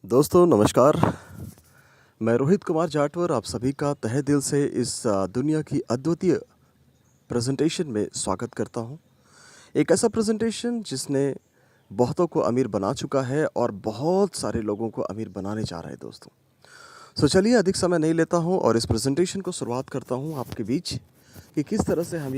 दोस्तों नमस्कार। मैं रोहित कुमार जाटवर आप सभी का तहे दिल से इस दुनिया की अद्वितीय प्रेजेंटेशन में स्वागत करता हूं। एक ऐसा प्रेजेंटेशन जिसने बहुतों को अमीर बना चुका है और बहुत सारे लोगों को अमीर बनाने जा रहा है दोस्तों। सो चलिए अधिक समय नहीं लेता हूं और इस प्रेजेंटेशन को शुरुआत करता हूं आपके बीच कि किस तरह से हम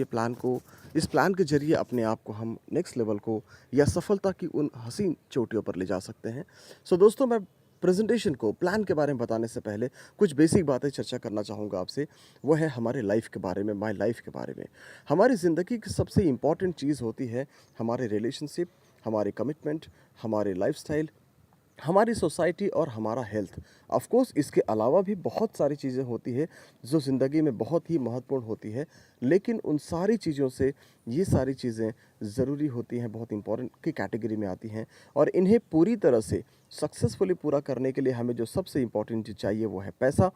इस प्लान के जरिए अपने आप को हम नेक्स्ट लेवल को या सफलता की उन हसीन चोटियों पर ले जा सकते हैं। सो दोस्तों मैं प्रेजेंटेशन को प्लान के बारे में बताने से पहले कुछ बेसिक बातें चर्चा करना चाहूँगा आपसे। वो है हमारे लाइफ के बारे में, माय लाइफ के बारे में। हमारी ज़िंदगी की सबसे इम्पॉर्टेंट चीज़ होती है हमारे रिलेशनशिप, हमारे कमिटमेंट, हमारे लाइफस्टाइल, हमारी सोसाइटी और हमारा हेल्थ। ऑफ कोर्स इसके अलावा भी बहुत सारी चीज़ें होती है जो ज़िंदगी में बहुत ही महत्वपूर्ण होती है, लेकिन उन सारी चीज़ों से ये सारी चीज़ें ज़रूरी होती हैं, बहुत इंपॉर्टेंट की कैटेगरी में आती हैं। और इन्हें पूरी तरह से सक्सेसफुली पूरा करने के लिए हमें जो सबसे इम्पॉर्टेंट चीज़ चाहिए वो है पैसा।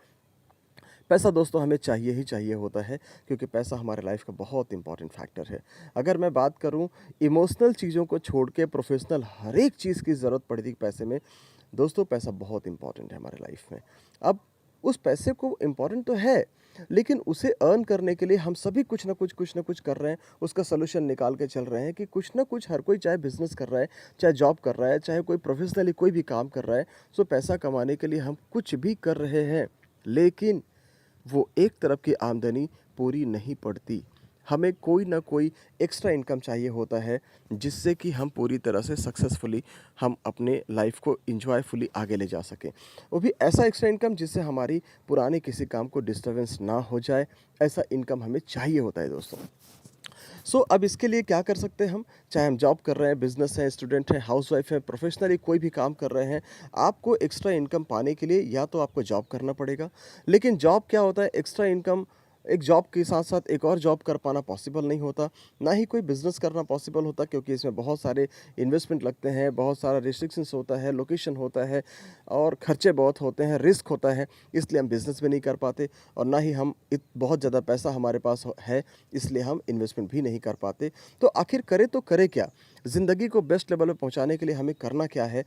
पैसा दोस्तों हमें चाहिए ही चाहिए होता है, क्योंकि पैसा हमारे लाइफ का बहुत इंपॉर्टेंट फैक्टर है। अगर मैं बात करूं इमोशनल चीज़ों को छोड़ के प्रोफेशनल हर एक चीज़ की ज़रूरत पड़ती है पैसे में। दोस्तों पैसा बहुत इंपॉर्टेंट है हमारे लाइफ में। अब उस पैसे को इम्पॉर्टेंट तो है, लेकिन उसे अर्न करने के लिए हम सभी कुछ ना कुछ कर रहे हैं, उसका सोल्यूशन निकाल के चल रहे हैं कि कुछ ना कुछ हर कोई चाहे बिजनेस कर रहा है, चाहे जॉब कर रहा है, चाहे कोई प्रोफेशनली कोई भी काम कर रहा है। सो पैसा कमाने के लिए हम कुछ भी कर रहे हैं, लेकिन वो एक तरफ की आमदनी पूरी नहीं पड़ती। हमें कोई ना कोई एक्स्ट्रा इनकम चाहिए होता है, जिससे कि हम पूरी तरह से सक्सेसफुली हम अपने लाइफ को एंजॉयफुली आगे ले जा सकें। वो भी ऐसा एक्स्ट्रा इनकम जिससे हमारी पुराने किसी काम को डिस्टर्बेंस ना हो जाए, ऐसा इनकम हमें चाहिए होता है दोस्तों। अब इसके लिए क्या कर सकते हैं हम? चाहे हम जॉब कर रहे हैं, बिज़नेस है, स्टूडेंट हैं, हाउसवाइफ हैं, प्रोफेशनली कोई भी काम कर रहे हैं, आपको एक्स्ट्रा इनकम पाने के लिए या तो आपको जॉब करना पड़ेगा। लेकिन जॉब क्या होता है, एक्स्ट्रा इनकम एक जॉब के साथ-साथ एक और जॉब कर पाना पॉसिबल नहीं होता, ना ही कोई बिज़नेस करना पॉसिबल होता, क्योंकि इसमें बहुत सारे इन्वेस्टमेंट लगते हैं, बहुत सारा रिस्ट्रिक्शंस होता है, लोकेशन होता है और खर्चे बहुत होते हैं, रिस्क होता है, इसलिए हम बिज़नेस भी नहीं कर पाते। और ना ही हम बहुत ज़्यादा पैसा हमारे पास है, इसलिए हम इन्वेस्टमेंट भी नहीं कर पाते। तो आखिर करें तो करें क्या? ज़िंदगी को बेस्ट लेवल पे पहुँचाने के लिए हमें करना क्या है?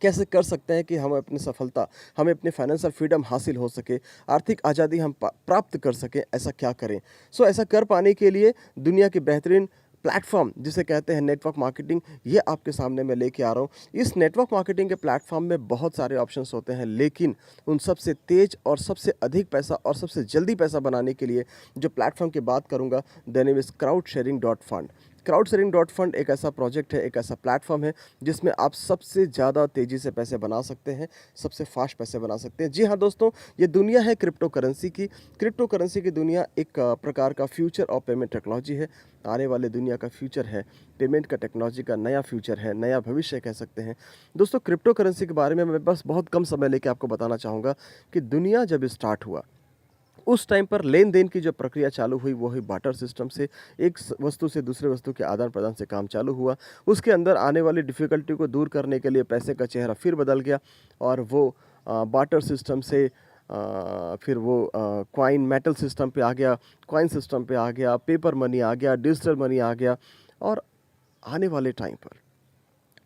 कैसे कर सकते हैं कि हमें अपनी फाइनेंशियल फ्रीडम हासिल हो सके, आर्थिक आज़ादी हम प्राप्त कर सकें, ऐसा क्या करें? ऐसा कर पाने के लिए दुनिया के बेहतरीन प्लेटफ़ॉर्म जिसे कहते हैं नेटवर्क मार्केटिंग, ये आपके सामने मैं लेके आ रहा हूँ। इस नेटवर्क मार्केटिंग के प्लेटफ़ॉर्म में बहुत सारे ऑप्शंस होते हैं, लेकिन उन सबसे तेज़ और सबसे अधिक पैसा और सबसे जल्दी पैसा बनाने के लिए जो प्लेटफ़ॉर्म की बात करूँगा, द नेम इज़ क्राउडशेयरिंग.फंड। क्राउडशेयरिंग.फंड एक ऐसा प्रोजेक्ट है, एक ऐसा प्लेटफ़ॉर्म है जिसमें आप सबसे ज़्यादा तेज़ी से पैसे बना सकते हैं, सबसे फ़ास्ट पैसे बना सकते हैं। जी हाँ दोस्तों, ये दुनिया है क्रिप्टो करेंसी की। क्रिप्टो करेंसी की दुनिया एक प्रकार का फ्यूचर ऑफ पेमेंट टेक्नोलॉजी है। आने वाले दुनिया का फ्यूचर है, पेमेंट का टेक्नोलॉजी का नया फ्यूचर है, नया भविष्य कह सकते हैं। दोस्तों क्रिप्टो करेंसी के बारे में मैं बस बहुत कम समय लेके आपको बताना चाहूँगा कि दुनिया जब स्टार्ट हुआ, उस टाइम पर लेन-देन की जो प्रक्रिया चालू हुई वो हुई बार्टर सिस्टम से। एक वस्तु से दूसरे वस्तु के आदान-प्रदान से काम चालू हुआ। उसके अंदर आने वाली डिफ़िकल्टी को दूर करने के लिए पैसे का चेहरा फिर बदल गया और वो बार्टर सिस्टम से फिर वो कॉइन मेटल सिस्टम पे आ गया, कॉइन सिस्टम पे आ गया, पेपर मनी आ गया, डिजिटल मनी आ गया। और आने वाले टाइम पर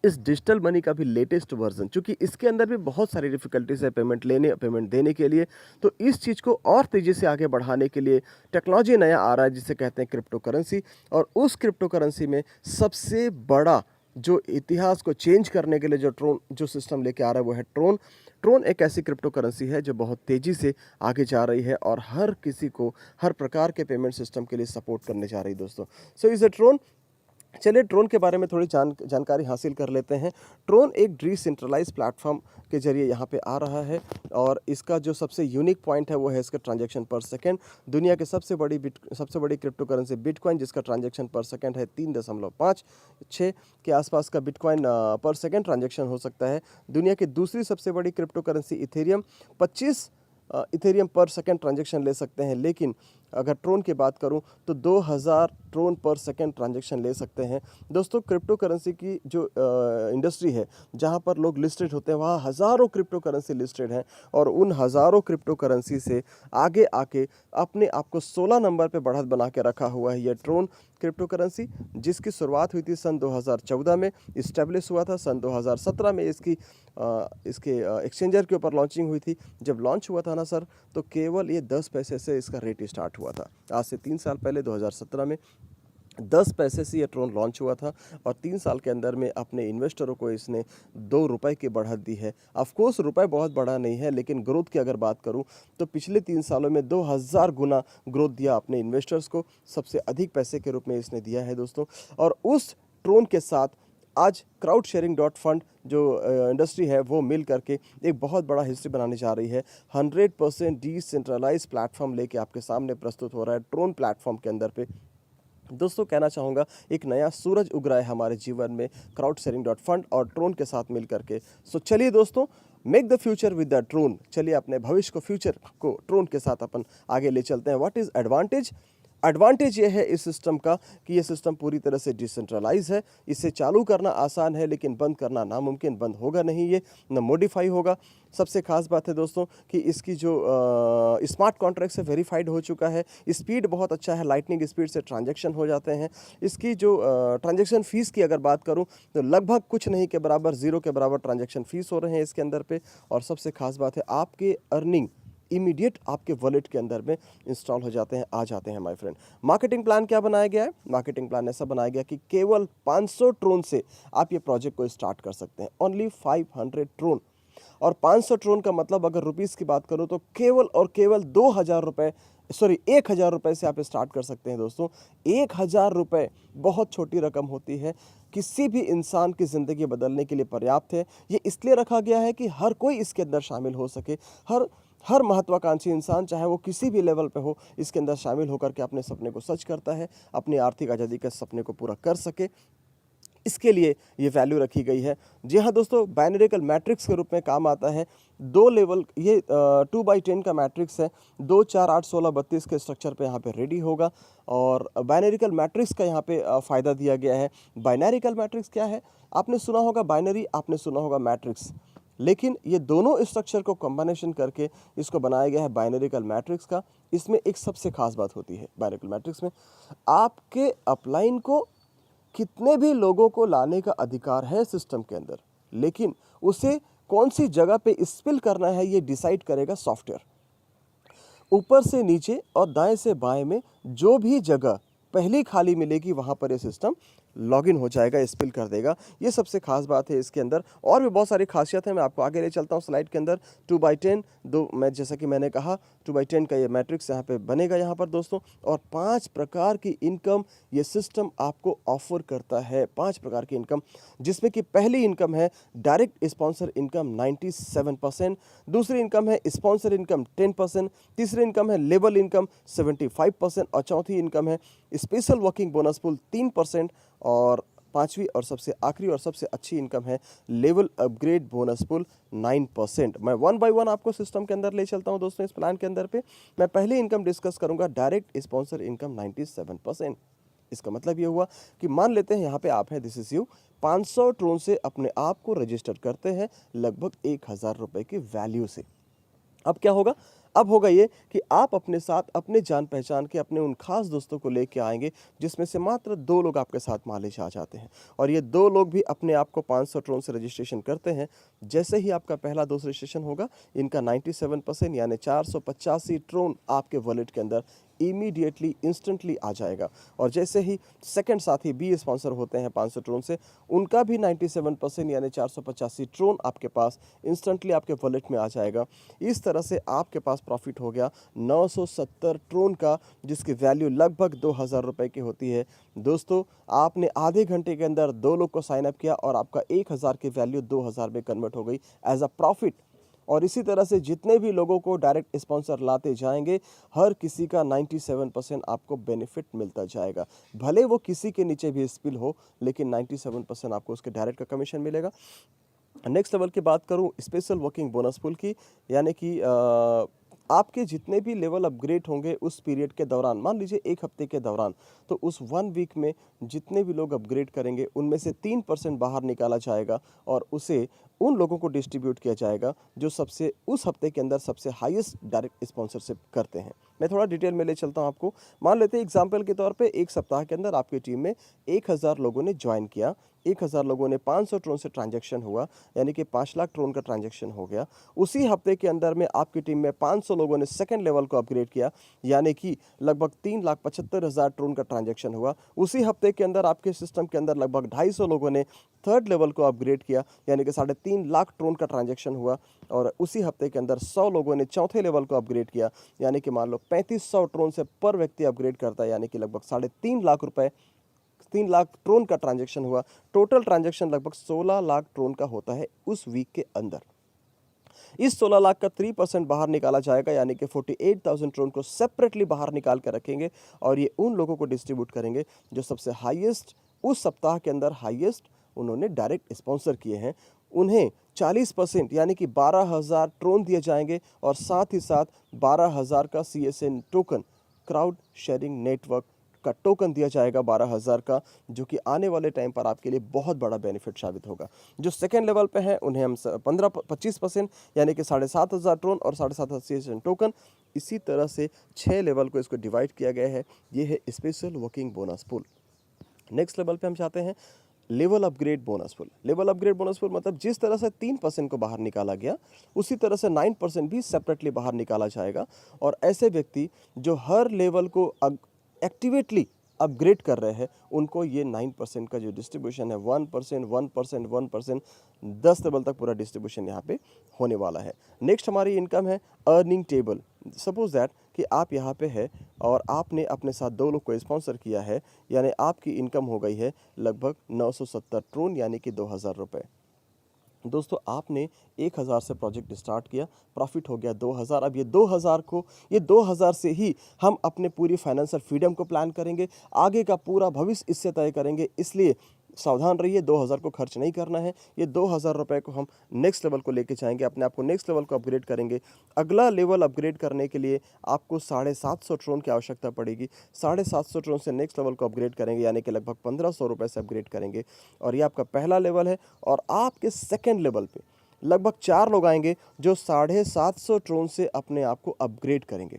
इस डिजिटल मनी का भी लेटेस्ट वर्जन, चूंकि इसके अंदर भी बहुत सारी डिफिकल्टीज है पेमेंट देने के लिए, तो इस चीज़ को और तेज़ी से आगे बढ़ाने के लिए टेक्नोलॉजी नया आ रहा है जिसे कहते हैं क्रिप्टो करेंसी। और उस क्रिप्टो करेंसी में सबसे बड़ा जो इतिहास को चेंज करने के लिए जो सिस्टम लेके आ रहा है वो है ट्रोन। ट्रोन एक ऐसी क्रिप्टो करेंसी है जो बहुत तेज़ी से आगे जा रही है और हर किसी को हर प्रकार के पेमेंट सिस्टम के लिए सपोर्ट करने जा रही है दोस्तों। Is a Tron. चलिए ट्रोन के बारे में थोड़ी जानकारी हासिल कर लेते हैं। ट्रोन एक डिसेंट्रलाइज प्लेटफॉर्म के जरिए यहाँ पे आ रहा है और इसका जो सबसे यूनिक पॉइंट है वो है इसका ट्रांजैक्शन पर सेकंड। दुनिया की सबसे बड़ी क्रिप्टो करेंसी बिटकॉइन, जिसका ट्रांजैक्शन पर सेकंड है 3.56 के आसपास का बिटकॉइन पर सेकंड ट्रांजैक्शन हो सकता है। दुनिया की दूसरी सबसे बड़ी क्रिप्टो करेंसी इथेरियम 25 इथेरियम पर सेकंड ट्रांजैक्शन ले सकते हैं, लेकिन अगर ट्रोन की बात करूं तो 2000 ट्रोन पर सेकंड ट्रांजैक्शन ले सकते हैं। दोस्तों क्रिप्टो करेंसी की जो इंडस्ट्री है जहां पर लोग लिस्टेड होते हैं वहां हज़ारों क्रिप्टो करेंसी लिस्टेड हैं और उन हज़ारों क्रिप्टो करेंसी से आगे आके अपने आप को 16 नंबर पे बढ़त बना के रखा हुआ है ये ट्रोन क्रिप्टो करेंसी, जिसकी शुरुआत हुई थी सन 2014 में, इस्टेब्लिश हुआ था सन 2017 में, इसके एक्सचेंजर के ऊपर लॉन्चिंग हुई थी। जब लॉन्च हुआ था ना सर, तो केवल ये 10 पैसे से इसका रेट स्टार्ट हुआ था। आज से 3 साल पहले 2017 में 10 पैसे से ये ट्रोन लॉन्च हुआ था और 3 साल के अंदर में अपने इन्वेस्टरों को इसने 2 रुपए की बढ़त दी है। ऑफ कोर्स रुपए बहुत बड़ा नहीं है, लेकिन ग्रोथ की अगर बात करूं तो पिछले 3 सालों में 2000 गुना ग्रोथ दिया अपने इन्वेस्टर्स को। सबसे अधिक पैसे के रूप में इसने दिया है दोस्तों। और उस ट्रोन के साथ आज क्राउड शेयरिंग डॉट फंड जो इंडस्ट्री है वो मिल करके एक बहुत बड़ा हिस्ट्री बनाने जा रही है। 100% डिसेंट्रलाइज प्लेटफॉर्म लेके आपके सामने प्रस्तुत हो रहा है ट्रोन प्लेटफॉर्म के अंदर पे। दोस्तों कहना चाहूँगा एक नया सूरज उग रहा है हमारे जीवन में क्राउड शेयरिंग डॉट फंड और ट्रोन के साथ मिल करके। सो चलिए दोस्तों, make the future with the Tron. चलिए अपने भविष्य को, फ्यूचर को ट्रोन के साथ अपन आगे ले चलते हैं। What is advantage? एडवांटेज ये है इस सिस्टम का कि ये सिस्टम पूरी तरह से डिसेंट्रलाइज है। इसे चालू करना आसान है लेकिन बंद करना नामुमकिन। बंद होगा नहीं, ये न मॉडिफाई होगा। सबसे खास बात है दोस्तों कि इसकी जो स्मार्ट कॉन्ट्रैक्ट से वेरीफाइड हो चुका है। स्पीड बहुत अच्छा है, लाइटनिंग स्पीड से ट्रांजैक्शन हो जाते हैं। इसकी जो ट्रांजैक्शन फ़ीस की अगर बात करूं तो लगभग कुछ नहीं के बराबर, ज़ीरो के बराबर ट्रांजैक्शन फ़ीस हो रहे हैं इसके अंदर पे। और सबसे खास बात है आपके अर्निंग इमीडिएट आपके वॉलेट के अंदर में इंस्टॉल हो जाते हैं, आ जाते हैं माय फ्रेंड। मार्केटिंग प्लान क्या बनाया गया है? मार्केटिंग प्लान ऐसा बनाया गया कि केवल 500 ट्रोन से आप ये प्रोजेक्ट को स्टार्ट कर सकते हैं। Only 500 Tron. और 500 ट्रोन का मतलब अगर रुपीस की बात करूं तो केवल और केवल 2000 रुपए, सॉरी 1000 रुपए से आप स्टार्ट कर सकते हैं दोस्तों। 1000 रुपए बहुत छोटी रकम होती है, किसी भी इंसान की ज़िंदगी बदलने के लिए पर्याप्त है। ये इसलिए रखा गया है कि हर कोई इसके अंदर शामिल हो सके। हर महत्वाकांक्षी इंसान, चाहे वो किसी भी लेवल पे हो, इसके अंदर शामिल होकर के अपने सपने को सच करता है, अपनी आर्थिक आज़ादी के सपने को पूरा कर सके। इसके लिए ये वैल्यू रखी गई है। जी हाँ दोस्तों, बाइनरिकल मैट्रिक्स के रूप में काम आता है। 2 लेवल, ये 2/10 का मैट्रिक्स है। 2, 4, 8, 16, 32 के स्ट्रक्चर पे यहाँ पे रेडी होगा। और बाइनरिकल मैट्रिक्स का यहाँ पे फ़ायदा दिया गया है। बाइनरिकल मैट्रिक्स क्या है? आपने सुना होगा बाइनरी, आपने सुना होगा मैट्रिक्स, लेकिन ये दोनों स्ट्रक्चर को कॉम्बिनेशन करके इसको बनाया गया है बाइनरिकल मैट्रिक्स का। इसमें एक सबसे खास बात होती है बाइनरिकल मैट्रिक्स में, आपके अपलाइन को कितने भी लोगों को लाने का अधिकार है सिस्टम के अंदर, लेकिन उसे कौन सी जगह पे स्पिल करना है ये डिसाइड करेगा सॉफ्टवेयर। ऊपर से नीचे और दाएं से बाएं में जो भी जगह पहली खाली मिलेगी वहां पर ये सिस्टम लॉगिन हो जाएगा, स्पिल कर देगा। ये सबसे खास बात है इसके अंदर। और भी बहुत सारी खासियत है, मैं आपको आगे ले चलता हूँ स्लाइड के अंदर। 2/10, मैं जैसा कि मैंने कहा 2/10 का ये मैट्रिक्स यहाँ पे बनेगा यहाँ पर दोस्तों। और 5 प्रकार की इनकम ये सिस्टम आपको ऑफर करता है। 5 प्रकार की इनकम, जिसमें कि पहली इनकम है डायरेक्ट स्पॉन्सर इनकम 97%, दूसरी इनकम है स्पॉन्सर इनकम 10%, तीसरी इनकम है लेवल इनकम 75% और चौथी इनकम है स्पेशल वर्किंग बोनस पूल 3%। और पांचवी और सबसे आखिरी और सबसे अच्छी इनकम है लेवल अपग्रेड बोनस पूल 9%। मैं 1 बाय 1 आपको सिस्टम के अंदर ले चलता हूं दोस्तों। इस प्लान के अंदर पे मैं पहली इनकम डिस्कस करूंगा, डायरेक्ट स्पॉन्सर इनकम 97%। इसका मतलब ये हुआ कि मान लेते हैं यहाँ पे आप हैं, दिस इज यू, 500 ट्रोन से अपने आप को रजिस्टर करते हैं लगभग 1000 रुपए की वैल्यू से। अब क्या होगा? अब होगा ये कि आप अपने साथ अपने जान पहचान के अपने उन खास दोस्तों को लेके आएंगे, जिसमें से मात्र 2 लोग आपके साथ मालिश आ जाते हैं। और ये 2 लोग भी अपने आप को 500 ट्रोन से रजिस्ट्रेशन करते हैं। जैसे ही आपका पहला दोस्त रजिस्ट्रेशन होगा, इनका 97% यानी 485 ट्रोन आपके वॉलेट के अंदर इमीडिएटली इंस्टेंटली आ जाएगा। और जैसे ही सेकंड साथी बी स्पॉन्सर होते हैं 500 ट्रोन से, उनका भी 97% यानी 485 ट्रोन आपके पास इंस्टेंटली आपके वॉलेट में आ जाएगा। इस तरह से आपके पास प्रॉफिट हो गया 970 ट्रोन का, जिसकी वैल्यू लगभग 2000 रुपए की होती है। दोस्तों आपने आधे घंटे के अंदर 2 लोग को साइन अप किया और आपका 1000 की वैल्यू 2000 में कन्वर्ट हो गई एज अ प्रॉफिट। और इसी तरह से जितने भी लोगों को डायरेक्ट स्पॉन्सर लाते जाएंगे, हर किसी का 97% आपको बेनिफिट मिलता जाएगा। भले वो किसी के नीचे भी स्पिल हो, लेकिन 97% आपको उसके डायरेक्ट का कमीशन मिलेगा। नेक्स्ट लेवल की बात करूं स्पेशल वर्किंग बोनस पूल की, यानी कि आपके जितने भी लेवल अपग्रेड होंगे उस पीरियड के दौरान, मान लीजिए 1 हफ्ते के दौरान, तो उस 1 वीक में जितने भी लोग अपग्रेड करेंगे उनमें से 3% बाहर निकाला जाएगा और उसे उन लोगों को डिस्ट्रीब्यूट किया जाएगा जो सबसे उस हफ्ते के अंदर सबसे हाईएस्ट डायरेक्ट स्पॉन्सरशिप करते हैं। मैं थोड़ा डिटेल में ले चलता हूं आपको। मान लेते हैं एग्जांपल के तौर पे 1 सप्ताह के अंदर आपकी टीम में 1000 लोगों ने ज्वाइन किया, 1000 लोगों ने 500 ट्रोन से ट्रांजैक्शन हुआ, यानी कि 5 लाख ट्रोन का ट्रांजैक्शन हो गया। उसी हफ्ते के अंदर में आपकी टीम में 500 लोगों ने सेकंड लेवल को अपग्रेड किया, यानी कि लगभग 3,75,000 ट्रोन का ट्रांजैक्शन हुआ। उसी हफ्ते के अंदर आपके सिस्टम के अंदर लगभग 250 लोगों ने थर्ड लेवल को अपग्रेड किया, यानी कि 3.5 लाख ट्रोन का ट्रांजैक्शन हुआ। और उसी हफ्ते के अंदर 100 लोगों ने चौथे लेवल को अपग्रेड किया, यानी कि मान लो 3500 ट्रोन से पर व्यक्ति अपग्रेड करता है, यानी कि लगभग 3.5 लाख रुपए, 3 लाख ट्रोन का ट्रांजैक्शन हुआ। टोटल ट्रांजैक्शन लगभग 16 लाख ट्रोन का होता है उस वीक के अंदर। इस 16 लाख का 3% बाहर निकाला जाएगा, यानी कि 48,000 ट्रोन को सेपरेटली बाहर निकाल कर रखेंगे और ये उन लोगों को डिस्ट्रीब्यूट करेंगे जो सबसे हाईएस्ट उस सप्ताह के अंदर हाईएस्ट उन्होंने डायरेक्ट स्पॉन्सर किए हैं। उन्हें 40% यानी कि 12,000 ट्रोन दिए जाएंगे और साथ ही साथ 12,000 का CSN token, crowd sharing network का टोकन दिया जाएगा 12,000 का, जो कि आने वाले टाइम पर आपके लिए बहुत बड़ा बेनिफिट साबित होगा। जो सेकेंड लेवल पे हैं उन्हें हम 25% यानी कि 7,500 ट्रोन और 7,500 CSN टोकन। इसी तरह से 6 लेवल को इसको डिवाइड किया गया है। ये है special working bonus pool. Next level पे हम चाहते हैं level upgrade bonus pool. Level upgrade bonus pool मतलब जिस तरह से 3% को बाहर निकाला गया उसी तरह से 9% भी सेपरेटली बाहर निकाला जाएगा और ऐसे व्यक्ति जो हर लेवल को एक्टिवेटली अपग्रेड कर रहे हैं उनको ये 9% का जो डिस्ट्रीब्यूशन है 1%, 1%, 1%, 10 लेवल तक पूरा डिस्ट्रीब्यूशन यहाँ पे होने वाला है। नेक्स्ट हमारी इनकम है अर्निंग टेबल। सपोज दैट कि आप यहाँ पे है और आपने अपने साथ 2 लोग को स्पॉन्सर किया है, यानी आपकी इनकम हो गई है लगभग 970 ट्रोन यानी कि 2,000 रुपये। दोस्तों आपने 1,000 से प्रोजेक्ट स्टार्ट किया, प्रॉफिट हो गया 2,000। अब ये 2,000 से ही हम अपने पूरी फाइनेंशियल फ्रीडम को प्लान करेंगे, आगे का पूरा भविष्य इससे तय करेंगे। इसलिए सावधान रहिए, 2,000 को खर्च नहीं करना है। ये 2,000 रुपये को हम नेक्स्ट लेवल को लेके जाएंगे, अपने आप को नेक्स्ट लेवल को अपग्रेड करेंगे। अगला लेवल अपग्रेड करने के लिए आपको 750 ट्रोन की आवश्यकता पड़ेगी। 750 ट्रोन से नेक्स्ट लेवल को अपग्रेड करेंगे, यानी कि लगभग 1,500 रुपये से अपग्रेड करेंगे। और ये आपका पहला लेवल है। और आपके सेकेंड लेवल पे लगभग 4 लोग आएंगे जो 750 ट्रोन से अपने आप को अपग्रेड करेंगे।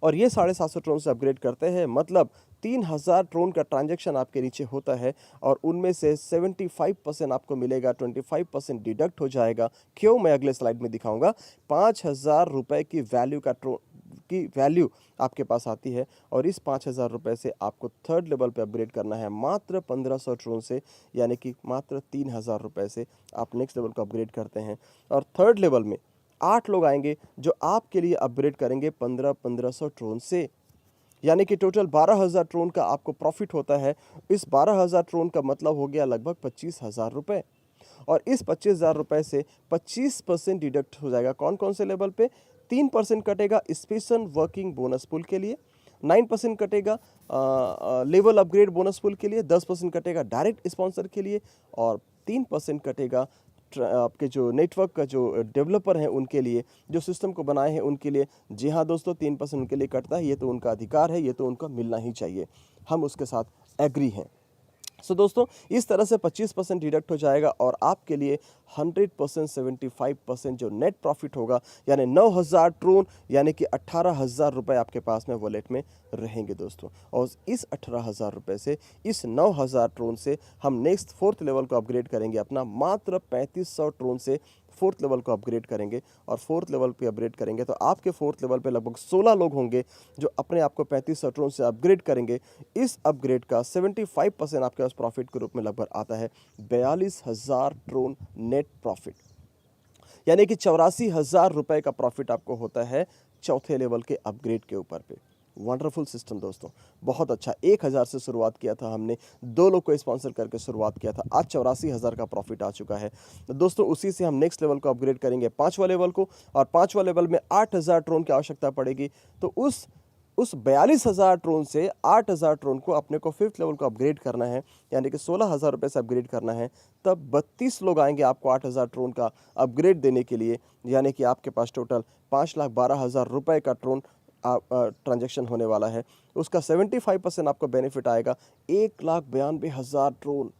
और ये 750 ट्रोन से अपग्रेड करते हैं मतलब 3,000 ट्रोन का ट्रांजैक्शन आपके नीचे होता है और उनमें से 75% आपको मिलेगा, 25% डिडक्ट हो जाएगा। क्यों, मैं अगले स्लाइड में दिखाऊंगा। 5,000 रुपये की वैल्यू आपके पास आती है और इस 5,000 रुपये से आपको थर्ड लेवल पे अपग्रेड करना है मात्र 1,500 ट्रोन से, यानी कि मात्र 3,000 रुपये से आप नेक्स्ट लेवल को अपग्रेड करते हैं। और थर्ड लेवल में 8 लोग आएंगे जो आपके लिए अपग्रेड करेंगे 1500 ट्रोन से, यानी कि टोटल 12,000 ट्रोन का आपको प्रॉफिट होता है। इस 12,000 ट्रोन का मतलब हो गया लगभग 25,000 रुपये। और इस 25,000 रुपये से 25% डिडक्ट हो जाएगा। कौन कौन से लेवल पे? 3% कटेगा स्पेशल वर्किंग बोनस पूल के लिए, 9% कटेगा लेवल अपग्रेड बोनस पूल के लिए, 10% कटेगा डायरेक्ट स्पॉन्सर के लिए और 3% कटेगा आपके जो नेटवर्क का जो डेवलपर हैं उनके लिए, जो सिस्टम को बनाए हैं उनके लिए। जी हाँ दोस्तों, 3% उनके लिए कटता है। ये तो उनका अधिकार है, ये तो उनको मिलना ही चाहिए, हम उसके साथ एग्री हैं। सो दोस्तों इस तरह से 25% डिडक्ट हो जाएगा और आपके लिए 100% 75% जो नेट प्रॉफिट होगा, यानी 9,000 ट्रोन यानी कि 18,000 रुपये आपके पास में वॉलेट में रहेंगे दोस्तों। और इस 18,000 रुपये से, इस 9,000 ट्रोन से हम नेक्स्ट 4th लेवल को अपग्रेड करेंगे अपना मात्र 3,500 ट्रोन से 4th लेवल को अपग्रेड करेंगे। और 4th लेवल पे अपग्रेड करेंगे तो आपके 4th लेवल पे लगभग 16 लोग होंगे जो अपने आप को 3,500 ट्रोन से अपग्रेड करेंगे। इस अपग्रेड का 75% आपके पास प्रॉफिट के रूप में लगभग आता है 42,000 ट्रोन नेट प्रॉफिट, यानी कि 84,000 रुपये का प्रॉफिट आपको होता है चौथे लेवल के अपग्रेड के ऊपर पे। वंडरफुल सिस्टम दोस्तों, बहुत अच्छा। 1,000 से शुरुआत किया था हमने, 2 लोग को स्पॉन्सर करके शुरुआत किया था, आज 84,000 का प्रॉफिट आ चुका है। तो दोस्तों उसी से हम नेक्स्ट लेवल को अपग्रेड करेंगे 5वां लेवल को, और 5वां लेवल में 8,000 ट्रोन की आवश्यकता पड़ेगी। तो उस उस 42,000 ट्रोन से 8,000 ट्रोन को अपने को 5th लेवल को अपग्रेड करना है, यानी कि 16,000 रुपये से अपग्रेड करना है, तब 32 लोग आएंगे आपको 8,000 ट्रोन का अपग्रेड देने के लिए, यानी कि आपके पास टोटल 5,12,000 रुपये का ट्रोन ट्रांजैक्शन होने वाला है। उसका 75% आपको बेनिफिट आएगा, 1,92,000 ट्रोन,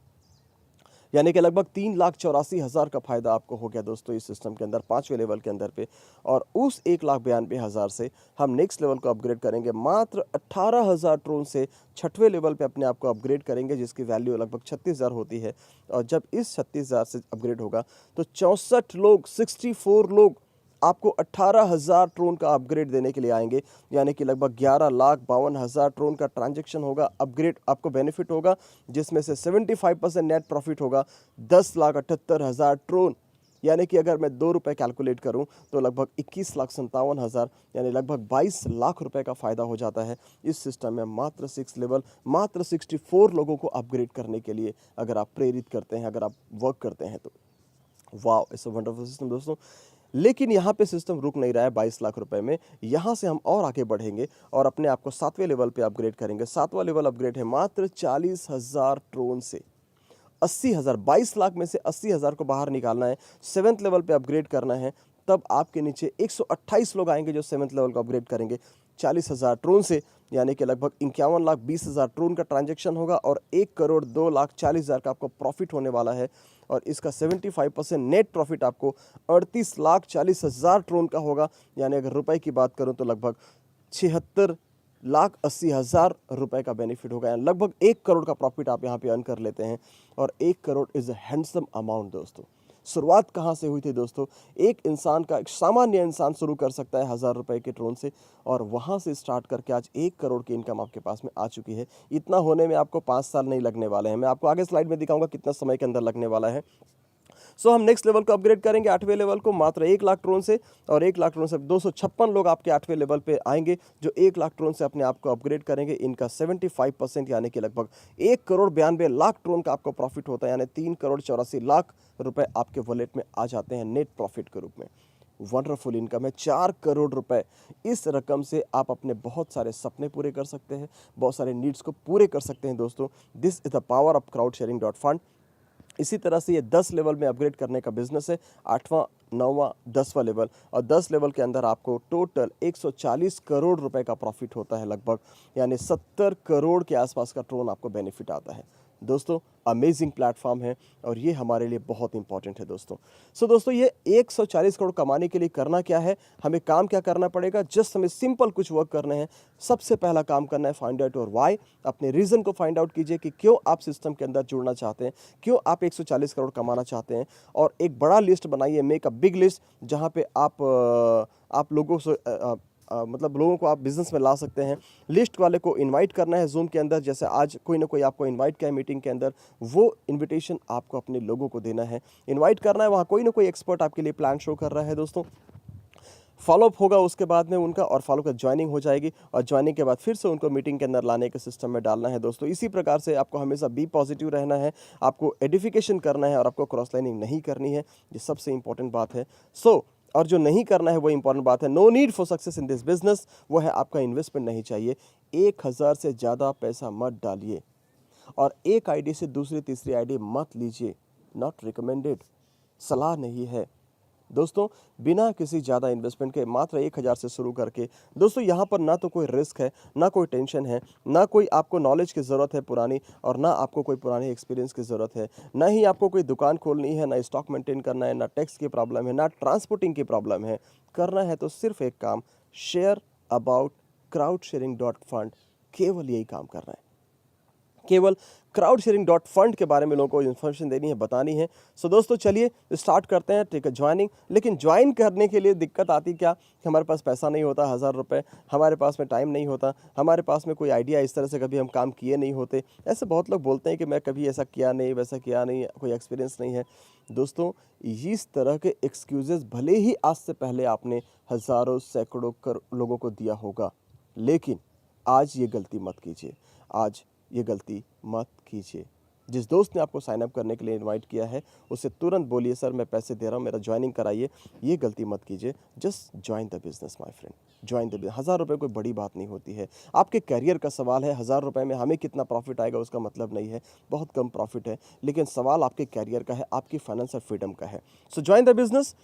यानी कि लगभग 3,84,000 का फायदा आपको हो गया दोस्तों इस सिस्टम के अंदर 5वें लेवल के अंदर पे। और उस 1,92,000 से हम नेक्स्ट लेवल को अपग्रेड करेंगे, मात्र 18,000 ट्रोन से 6वें लेवल पे अपने आप को अपग्रेड करेंगे, जिसकी वैल्यू लगभग 36,000 होती है। और जब इस 36,000 से अपग्रेड होगा तो 64 लोग आपको 18,000 ट्रोन का अपग्रेड देने के लिए आएंगे, यानी कि लगभग 11,52,000 ट्रोन का ट्रांजैक्शन होगा, अपग्रेड आपको बेनिफिट होगा, जिसमें से 75% नेट प्रॉफिट होगा 10,78,000 ट्रोन, यानी कि अगर मैं 2 रुपये कैलकुलेट करूं तो लगभग 21,57,000 यानी लगभग 22 लाख रुपए का फ़ायदा हो जाता है इस सिस्टम में, मात्र 6 लेवल, मात्र 64 लोगों को अपग्रेड करने के लिए अगर आप प्रेरित करते हैं, अगर आप वर्क करते हैं तो। वाह, इट्स अ वंडरफुल सिस्टम दोस्तों। लेकिन यहाँ पे सिस्टम रुक नहीं रहा है 22 लाख रुपए में, यहाँ से हम और आगे बढ़ेंगे और अपने आप को 7वें लेवल पे अपग्रेड करेंगे। 7वां लेवल अपग्रेड है मात्र 40,000 ट्रोन से 80,000, 22 लाख में से 80,000 को बाहर निकालना है, 7th लेवल पे अपग्रेड करना है, तब आपके नीचे 128 लोग आएंगे जो 7th लेवल को अपग्रेड करेंगे 40,000 ट्रोन से, यानी कि लगभग 51,20,000 ट्रोन का ट्रांजैक्शन होगा और 1,02,40,000 का आपको प्रॉफिट होने वाला है। और इसका 75% नेट प्रॉफिट आपको 38,40,000 ट्रोन का होगा, यानी अगर रुपए की बात करूं तो लगभग 76,80,000 रुपए का बेनिफिट होगा, यानी लगभग 1 करोड़ का प्रॉफिट आप यहाँ पे अर्न कर लेते हैं। और 1 crore is a handsome amount दोस्तों। शुरुआत कहाँ से हुई थी दोस्तों? एक इंसान का, एक सामान्य इंसान शुरू कर सकता है 1,000 रुपए के ट्रोन से, और वहाँ से स्टार्ट करके आज 1 करोड़ की इनकम आपके पास में आ चुकी है। इतना होने में आपको 5 साल नहीं लगने वाले हैं, मैं आपको आगे स्लाइड में दिखाऊंगा कितना समय के अंदर लगने वाला है। सो हम नेक्स्ट लेवल को अपग्रेड करेंगे 8वें लेवल को मात्र 1 लाख ट्रोन से, और 1 लाख ट्रोन से 256 लोग आपके 8वें लेवल पे आएंगे जो 1 लाख ट्रोन से अपने आप को अपग्रेड करेंगे। इनका 75% यानी कि लगभग 1,92,00,000 ट्रोन का आपको प्रॉफिट होता है, यानी 3,84,00,000 रुपए आपके वॉलेट में आ जाते हैं नेट प्रॉफिट के रूप में। वंडरफुल इनकम है 4 करोड़ रुपए। इस रकम से आप अपने बहुत सारे सपने पूरे कर सकते हैं, बहुत सारे नीड्स को पूरे कर सकते हैं दोस्तों। This is the power of crowd sharing dot fund. इसी तरह से ये 10 लेवल में अपग्रेड करने का बिजनेस है, 8वां, 9वां, 10वां लेवल, और 10 लेवल के अंदर आपको टोटल 140 करोड़ रुपए का प्रॉफिट होता है लगभग, यानी 70 करोड़ के आसपास का ट्रोन आपको बेनिफिट आता है दोस्तों। अमेजिंग प्लेटफॉर्म है और ये हमारे लिए बहुत इंपॉर्टेंट है दोस्तों। सो दोस्तों, ये 140 करोड़ कमाने के लिए करना क्या है, हमें काम क्या करना पड़ेगा? जस्ट हमें सिंपल कुछ वर्क करने हैं। सबसे पहला काम करना है फाइंड आउट योर व्हाई। अपने रीज़न को फाइंड आउट कीजिए कि क्यों आप सिस्टम के अंदर जुड़ना चाहते हैं, क्यों आप 140 करोड़ कमाना चाहते हैं, और एक बड़ा लिस्ट बनाइए, मेक अ बिग लिस्ट, जहाँ पे आप लोगों से मतलब लोगों को आप बिजनेस में ला सकते हैं। लिस्ट वाले को इनवाइट करना है जूम के अंदर, जैसे आज कोई ना कोई आपको इनवाइट किया है मीटिंग के अंदर, वो इनविटेशन आपको अपने लोगों को देना है, इनवाइट करना है। वहाँ कोई ना कोई एक्सपर्ट आपके लिए प्लान शो कर रहा है दोस्तों। फॉलोअप होगा उसके बाद में उनका, और फॉलो का ज्वाइनिंग हो जाएगी, और ज्वाइनिंग के बाद फिर से उनको मीटिंग के अंदर लाने के सिस्टम में डालना है दोस्तों। इसी प्रकार से आपको हमेशा बी पॉजिटिव रहना है, आपको एडिफिकेशन करना है, और आपको क्रॉस लाइनिंग नहीं करनी है, ये सबसे इंपॉर्टेंट बात है। और जो नहीं करना है वो इंपॉर्टेंट बात है। No need for success in this business, वो है आपका इन्वेस्टमेंट नहीं चाहिए। 1,000 से ज़्यादा पैसा मत डालिए, और एक आईडी से दूसरी तीसरी आईडी मत लीजिए, नॉट रिकमेंडेड, सलाह नहीं है दोस्तों। बिना किसी ज़्यादा इन्वेस्टमेंट के मात्र 1,000 से शुरू करके दोस्तों, यहाँ पर ना तो कोई रिस्क है, ना कोई टेंशन है, ना कोई आपको नॉलेज की ज़रूरत है पुरानी, और ना आपको कोई पुराने एक्सपीरियंस की ज़रूरत है, ना ही आपको कोई दुकान खोलनी है, ना स्टॉक मेंटेन करना है, ना टैक्स की प्रॉब्लम है, ना ट्रांसपोर्टिंग की प्रॉब्लम है। करना है तो सिर्फ एक काम, share about crowd sharing dot fund, केवल यही काम करना है। केवल क्राउड शेयरिंग डॉट फंड के बारे में लोगों को इन्फॉर्मेशन देनी है, बतानी है। सो दोस्तों, चलिए स्टार्ट करते हैं, ठीक है, ज्वाइनिंग। लेकिन ज्वाइन करने के लिए दिक्कत आती क्या कि हमारे पास पैसा नहीं होता, 1,000 रुपये, हमारे पास में टाइम नहीं होता, हमारे पास में कोई आइडिया, इस तरह से कभी हम काम किए नहीं होते। ऐसे बहुत लोग बोलते हैं कि मैं कभी ऐसा किया नहीं, वैसा किया नहीं, कोई एक्सपीरियंस नहीं है। दोस्तों, इस तरह के एक्सक्यूजेस भले ही आज से पहले आपने हज़ारों सैकड़ों लोगों को दिया होगा, लेकिन आज ये गलती मत कीजिए, आज ये गलती मत कीजिए। जिस दोस्त ने आपको साइन अप करने के लिए इनवाइट किया है उससे तुरंत बोलिए सर मैं पैसे दे रहा हूँ, मेरा ज्वाइनिंग कराइए। ये गलती मत कीजिए। Just join the business my friend, join the business. 1000 रुपये कोई बड़ी बात नहीं होती है। आपके करियर का सवाल है। 1000 रुपये में हमें कितना प्रॉफिट आएगा उसका मतलब नहीं है, बहुत कम प्रॉफिट है, लेकिन सवाल आपके करियर का है, आपकी फाइनेंशियल फ्रीडम का है। So join the business,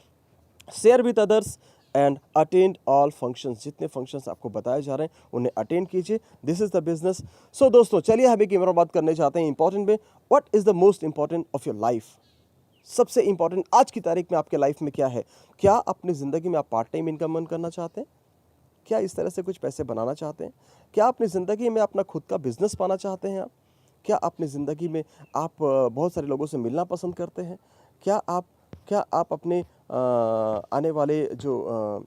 share with others and attend all functions. जितने फंक्शंस आपको बताए जा रहे हैं उन्हें अटेंड कीजिए। This is the business. So दोस्तों चलिए हम एक और बात करने चाहते हैं इंपॉर्टेंट में। What is the most important of your life? सबसे इंपॉर्टेंट आज की तारीख में आपके लाइफ में क्या है? क्या अपनी ज़िंदगी में आप पार्ट टाइम इनकम अर्न करना चाहते हैं? क्या इस तरह से कुछ पैसे बनाना चाहते हैं? क्या अपनी ज़िंदगी में अपना खुद का बिजनेस पाना चाहते हैं आप? क्या अपनी ज़िंदगी में आप बहुत सारे लोगों से मिलना पसंद करते हैं? क्या आप अपने आने वाले जो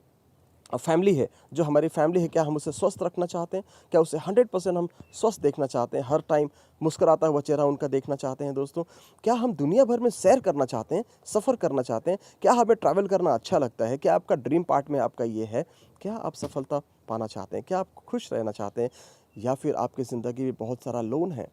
फैमिली है, जो हमारी फैमिली है, क्या हम उसे स्वस्थ रखना चाहते हैं? क्या उसे 100% हम स्वस्थ देखना चाहते हैं? हर टाइम मुस्कुराता हुआ चेहरा उनका देखना चाहते हैं दोस्तों? क्या हम दुनिया भर में सैर करना चाहते हैं, सफ़र करना चाहते हैं? क्या हमें ट्रैवल करना अच्छा लगता है? क्या आपका ड्रीम पार्ट में आपका ये है? क्या आप सफलता पाना चाहते हैं? क्या आप खुश रहना चाहते हैं? या फिर आपकी ज़िंदगी में बहुत सारा लोन है?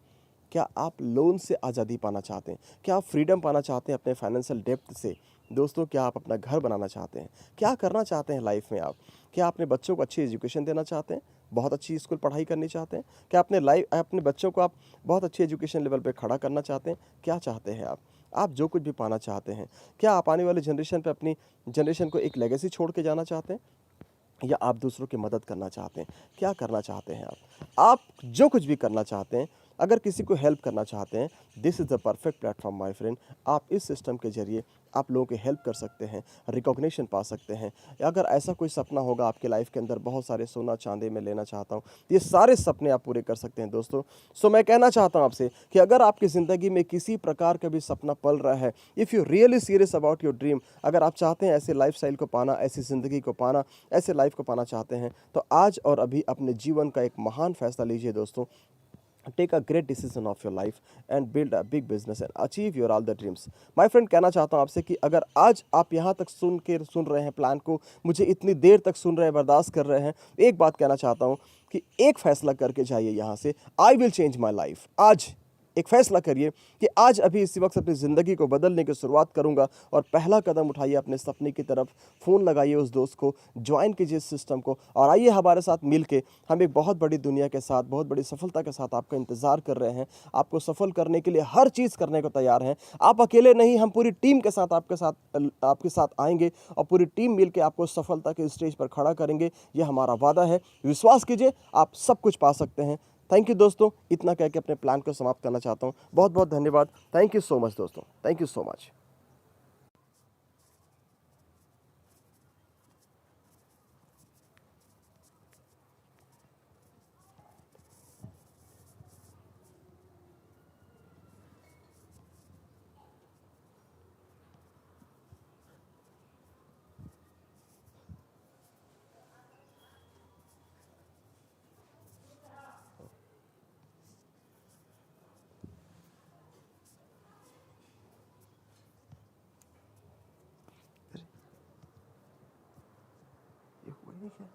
क्या आप लोन से आज़ादी पाना चाहते हैं? क्या आप फ्रीडम पाना चाहते हैं अपने फाइनेंशियल डेप्थ से? दोस्तों क्या आप अपना घर बनाना चाहते हैं? क्या करना चाहते हैं लाइफ में आप? क्या अपने बच्चों को अच्छी एजुकेशन देना चाहते हैं? बहुत अच्छी स्कूल पढ़ाई करनी चाहते हैं? क्या अपने बच्चों को आप बहुत अच्छी एजुकेशन लेवल पे खड़ा करना चाहते हैं? क्या चाहते हैं आप? आप जो कुछ भी पाना चाहते हैं, क्या आप आने वाली जनरेशन पे अपनी जनरेशन को एक लेगेसी छोड़ के जाना चाहते हैं? या आप दूसरों की मदद करना चाहते हैं? क्या करना चाहते हैं आप? आप जो कुछ भी करना चाहते हैं, अगर किसी को हेल्प करना चाहते हैं, this is the perfect platform my friend. आप इस सिस्टम के ज़रिए आप लोगों की हेल्प कर सकते हैं, रिकॉग्निशन पा सकते हैं। अगर ऐसा कोई सपना होगा आपके लाइफ के अंदर, बहुत सारे सोना चांदी मैं लेना चाहता हूँ, ये सारे सपने आप पूरे कर सकते हैं दोस्तों। सो मैं कहना चाहता हूँ आपसे कि अगर आपकी ज़िंदगी में किसी प्रकार का भी सपना पल रहा है, if you really serious about your dream, अगर आप चाहते हैं ऐसे लाइफस्टाइल को पाना, ऐसी ज़िंदगी को पाना, ऐसे लाइफ को पाना चाहते हैं, तो आज और अभी अपने जीवन का एक महान फैसला लीजिए दोस्तों। Take a great decision of your life and build a big business and achieve your all the dreams. My friend कहना चाहता हूँ आपसे कि अगर आज आप यहाँ तक सुन रहे हैं प्लान को, मुझे इतनी देर तक सुन रहे हैं, बर्दाश्त कर रहे हैं, एक बात कहना चाहता हूँ कि एक फैसला करके जाइए यहाँ से। I will change my life. आज एक फैसला करिए कि आज अभी इसी वक्त अपनी ज़िंदगी को बदलने की शुरुआत करूंगा, और पहला कदम उठाइए अपने सपने की तरफ। फ़ोन लगाइए उस दोस्त को, ज्वाइन कीजिए इस सिस्टम को, और आइए हमारे साथ मिल के हम एक बहुत बड़ी दुनिया के साथ, बहुत बड़ी सफलता के साथ आपका इंतज़ार कर रहे हैं। आपको सफल करने के लिए हर चीज़ करने को तैयार हैं। आप अकेले नहीं, हम पूरी टीम के साथ आपके साथ आएंगे, और पूरी टीम मिल के आपको सफलता के स्टेज पर खड़ा करेंगे। ये हमारा वादा है। विश्वास कीजिए, आप सब कुछ पा सकते हैं। थैंक यू दोस्तों। इतना कह के अपने प्लान को समाप्त करना चाहता हूँ। बहुत बहुत धन्यवाद। थैंक यू सो मच दोस्तों। Thank you so much. ये हुआ ही नहीं क्या?